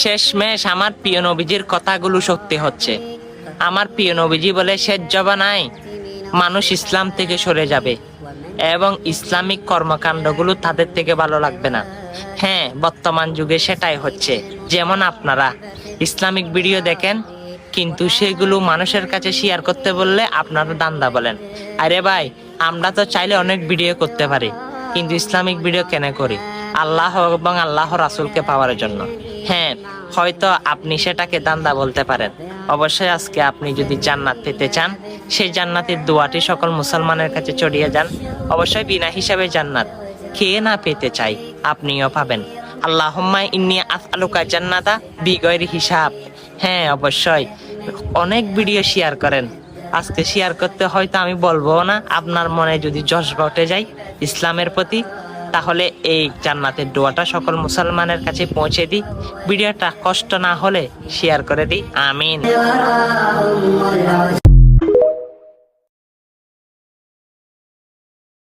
শেষমেশ আমার প্রিয় নবীজির কথাগুলো সত্যি হচ্ছে। আমার প্রিয় নবীজি বলে, শেষ জবানায় মানুষ ইসলাম থেকে সরে যাবে এবং ইসলামিক কর্মকাণ্ডগুলো তাদের থেকে ভালো লাগবে না। হ্যাঁ, বর্তমান যুগে সেটাই হচ্ছে। যেমন আপনারা ইসলামিক ভিডিও দেখেন, কিন্তু সেগুলো মানুষের কাছে শেয়ার করতে বললে আপনারা দান্দা বলেন। আরে ভাই, আমরা তো চাইলে অনেক ভিডিও করতে পারি, কিন্তু ইসলামিক ভিডিও কেন করি? আল্লাহ এবং আল্লাহ রাসূলকে পাওয়ার জন্য। হ্যাঁ, হয়তো আপনি সেটাকে দান্দা বলতে পারেন। অবশ্যই আজকে আপনি যদি জান্নাত পেতে চান, সেই জান্নাতের দোয়াটি সকল মুসলমানের কাছে ছড়িয়ে যান। অবশ্যই বিনা হিসাবে জান্নাত কে না পেতে চাই, আপনিও পাবেন। আল্লাহুম্মা ইন্নী আসআলুকা জান্নাতা বিগয়রি হিসাব। হ্যাঁ, অবশ্যই অনেক ভিডিও শেয়ার করেন। আজকে শেয়ার করতে হয়তো আমি বলবো না, আপনার মনে যদি জজবা উঠে যায় ইসলামের প্রতি, তাহলে এই জান্নাতের দোয়াটা সকল মুসলমানের কাছে পৌঁছে দিই। ভিডিওটা কষ্ট না হলে শেয়ার করে দিই। আমিন।